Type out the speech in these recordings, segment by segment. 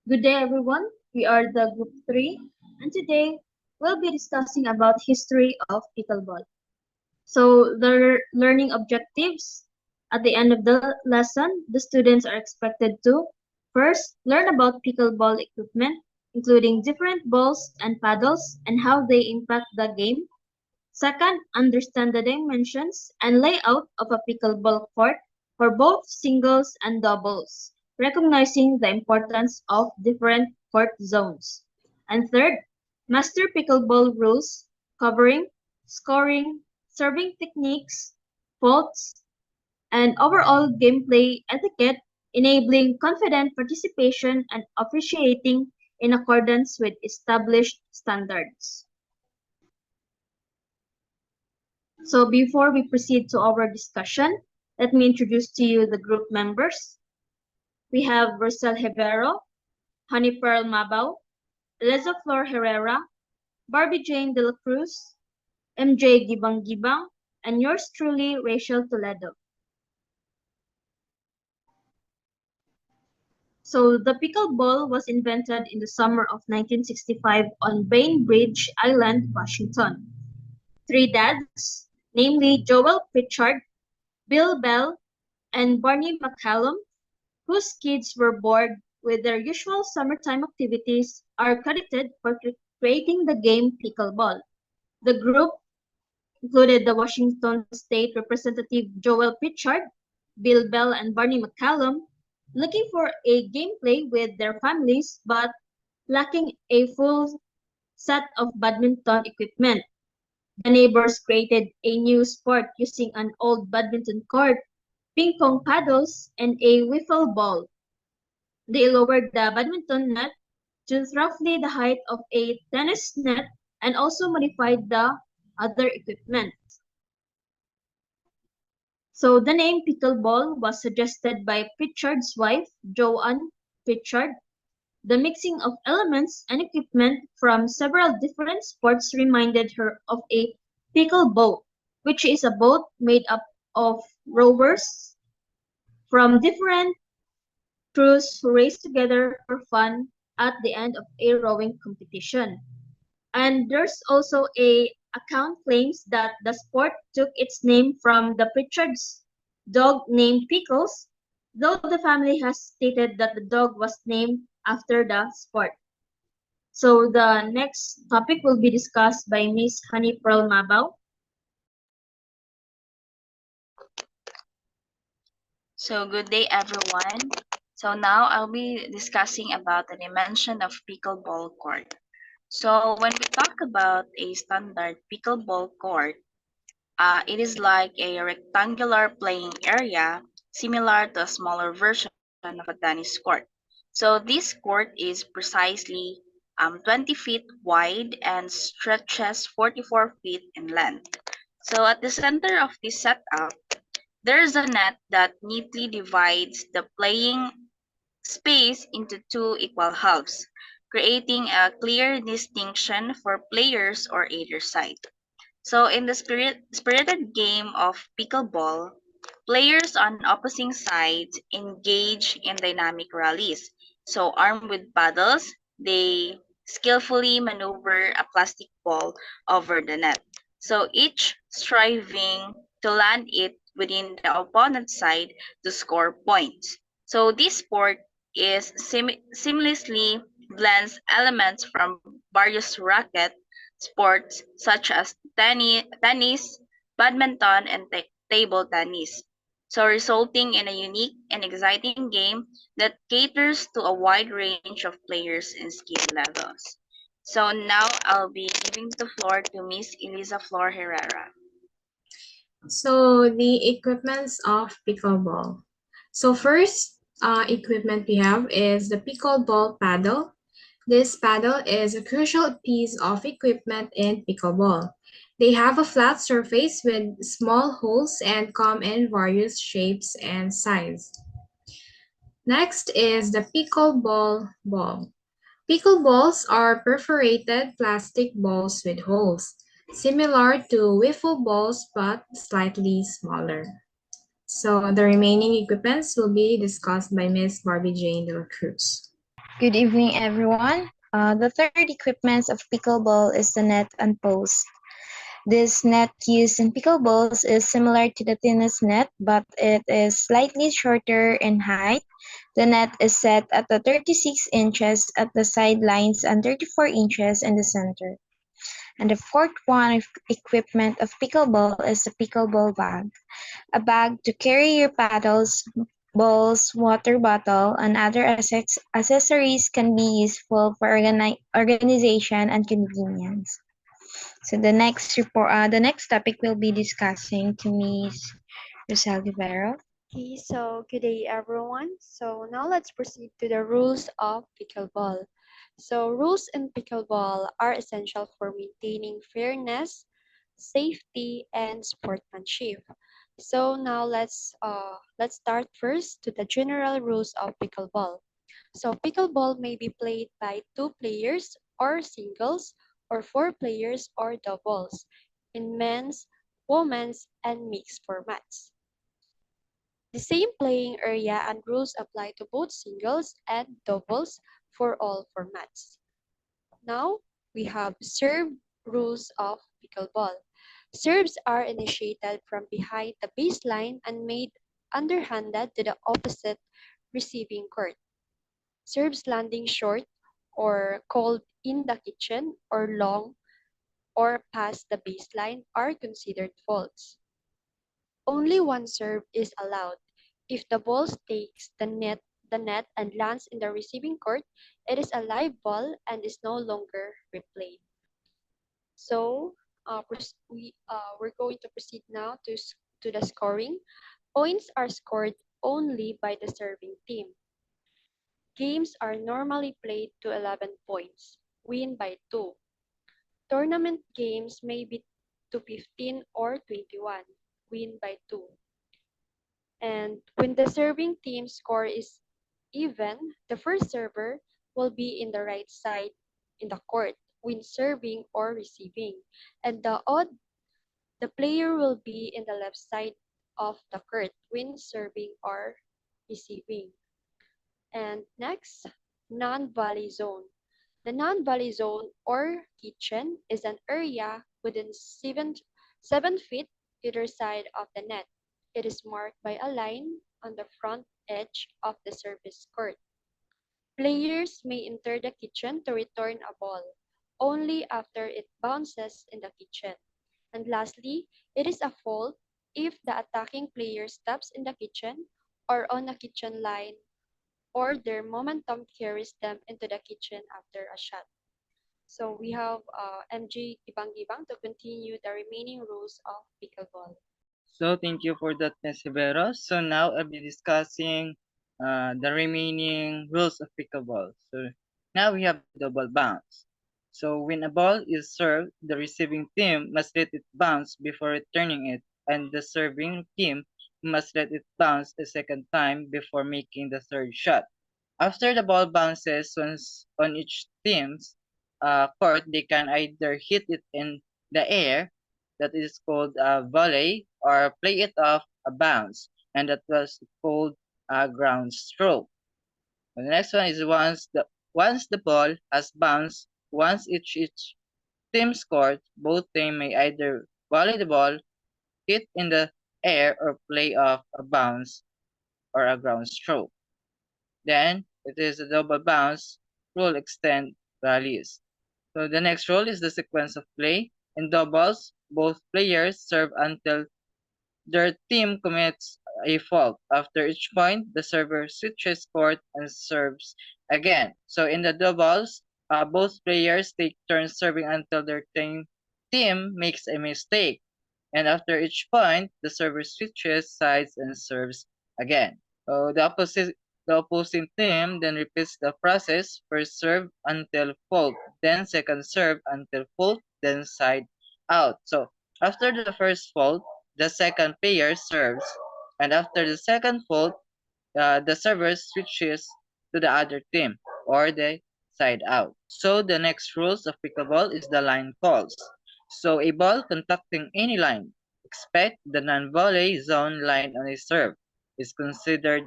Good day, everyone. We are the Group 3, and today we'll be discussing about history of pickleball. So, the learning objectives. At the end of the lesson, the students are expected to first learn about pickleball equipment, including different balls and paddles and how they impact the game. Second, understand the dimensions and layout of a pickleball court for both singles and doubles, recognizing the importance of different court zones. And third, master pickleball rules covering scoring, serving techniques, faults, and overall gameplay etiquette, enabling confident participation and officiating in accordance with established standards. So before we proceed to our discussion, let me introduce to you the group members. We have Rosel Rivero, Honey Pearl Mabao, Eliza Flor Herrera, Barbie Jane De La Cruz, MJ Gibang Gibang, and yours truly, Rachel Toledo. So the pickleball was invented in the summer of 1965 on Bainbridge Island, Washington. Three dads, namely Joel Pritchard, Bill Bell, and Barney McCallum, whose kids were bored with their usual summertime activities, are credited for creating the game pickleball. The group included the Washington State Representative Joel Pritchard, Bill Bell, and Barney McCallum, looking for a gameplay with their families but lacking a full set of badminton equipment. The neighbors created a new sport using an old badminton court, ping pong paddles, and a wiffle ball. They lowered the badminton net to roughly the height of a tennis net and also modified the other equipment. So the name pickleball was suggested by Pritchard's wife, Joanne Pritchard. The mixing of elements and equipment from several different sports reminded her of a pickle boat, which is a boat made up of rowers from different crews who race together for fun at the end of a rowing competition. And there's also a account claims that the sport took its name from the Pritchard's dog named Pickles, though the family has stated that the dog was named after the sport. So the next topic will be discussed by Miss Honey Pearl Mabao. So good day everyone. So now I'll be discussing about the dimension of pickleball court. So when we talk about a standard pickleball court, it is like a rectangular playing area similar to a smaller version of a tennis court. So this court is precisely 20 feet wide and stretches 44 feet in length. So at the center of this setup, there is a net that neatly divides the playing space into two equal halves, creating a clear distinction for players on either side. So in the spirited game of pickleball, players on opposing sides engage in dynamic rallies. So armed with paddles, they skillfully maneuver a plastic ball over the net. So each striving to land it within the opponent's side to score points. So this sport is seamlessly blends elements from various racket sports such as tennis, badminton, and table tennis. So resulting in a unique and exciting game that caters to a wide range of players and skill levels. So now I'll be giving the floor to Miss Eliza Flor Herrera. So the equipments of pickleball. So first equipment we have is the pickleball paddle. This paddle is a crucial piece of equipment in pickleball. They have a flat surface with small holes and come in various shapes and sizes. Next is the pickleball ball. Pickleballs are perforated plastic balls with holes, similar to wiffle balls but slightly smaller. So the remaining equipments will be discussed by Miss Barbie Jane De La Cruz. Good evening, everyone. The third equipment of pickleball is the net and post. This net used in pickleballs is similar to the tennis net, but it is slightly shorter in height. The net is set at the 36 inches at the sidelines and 34 inches in the center. And the fourth one of equipment of pickleball is the pickleball bag. A bag to carry your paddles, balls, water bottle, and other accessories can be useful for organization and convenience. So the next topic we'll be discussing to Miss Rosal Vero. Okay, so good day everyone. So now let's proceed to the rules of pickleball. So rules in pickleball are essential for maintaining fairness, safety, and sportsmanship. So now let's start first to the general rules of pickleball. So pickleball may be played by two players or singles or four players or doubles in men's, women's, and mixed formats. The same playing area and rules apply to both singles and doubles for all formats. Now we have serve rules of pickleball. Serves are initiated from behind the baseline and made underhanded to the opposite receiving court. Serves landing short or called in the kitchen or long or past the baseline are considered faults. Only one serve is allowed. If the ball takes the net and lands in the receiving court, it is a live ball and is no longer replayed. So we're going to proceed now to the scoring. Points are scored only by the serving team. Games are normally played to 11 points. Win by 2. Tournament games may be to 15 or 21. Win by 2. And when the serving team score is even, the first server will be in the right side in the court when serving or receiving, and the odd the player will be in the left side of the court when serving or receiving. And next, non-volley zone. The non-volley zone or kitchen is an area within 7 feet either side of the net. It is marked by a line on the front edge of the service court. Players may enter the kitchen to return a ball only after it bounces in the kitchen. And lastly, it is a fault if the attacking player steps in the kitchen or on a kitchen line or their momentum carries them into the kitchen after a shot. So we have MJ Gibang to continue the remaining rules of pickleball. So thank you for that, Ms. Rivero. So now I'll be discussing the remaining rules of pickleball. So now we have the double bounce. So when a ball is served, the receiving team must let it bounce before returning it, and the serving team must let it bounce a second time before making the third shot. After the ball bounces once on each team's court, they can either hit it in the air, that is called a volley, or play it off a bounce, and that was called a ground stroke. And the next one is once the ball has bounced once each team scored, both teams may either volley the ball, hit in the air, or play off a bounce or a ground stroke. Then it is a double bounce, rule extend, release. So the next rule is the sequence of play. In doubles, both players serve until their team commits a fault. After each point, the server switches court and serves again. So in the doubles, both players take turns serving until their team makes a mistake. And after each point, the server switches sides and serves again. So the opposing team then repeats the process: first serve until fault, then second serve until fault, then side out. So after the first fault, the second player serves, and after the second fault, the server switches to the other team or the side out. So the next rules of pickleball is the line calls. So a ball contacting any line, expect the non-volley zone line on a serve, is considered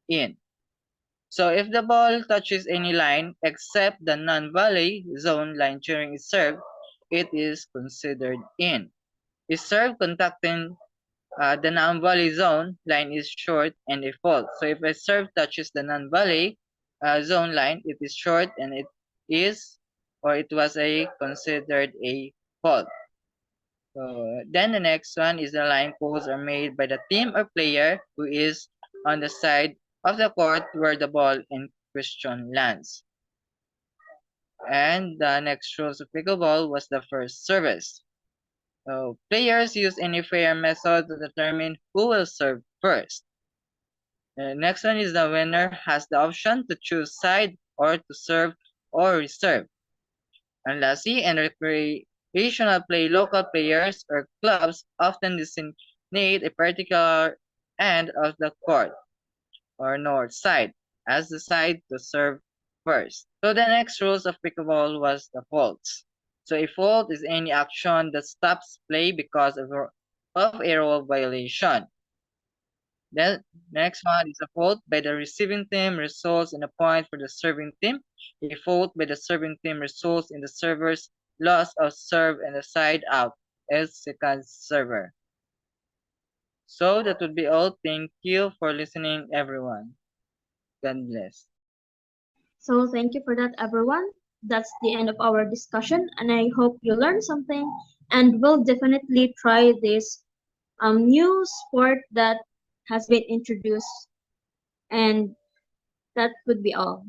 in. So if the ball touches any line except the non-volley zone line during its serve, it is considered in. A serve contacting the non-volley zone line is short and a fault. So if a serve touches the non-volley zone line, it is short and it is or it was a considered a fault. So then the next one is the line calls are made by the team or player who is on the side of the court where the ball in question lands. And the next rules of pickleball was the first service. So players use any fair method to determine who will serve first. The next one is the winner has the option to choose side or to serve or reserve. And lastly, in recreational play, local players or clubs often designate a particular end of the court or north side as the side to serve first. So the next rules of pickleball was the faults. So a fault is any action that stops play because of a rule violation. The next one is a fault by the receiving team results in a point for the serving team. A fault by the serving team results in the server's loss of serve and the side out as second server. So that would be all. Thank you for listening, everyone. God bless. So thank you for that, everyone. That's the end of our discussion, and I hope you learned something and will definitely try this new sport that has been introduced. And that would be all.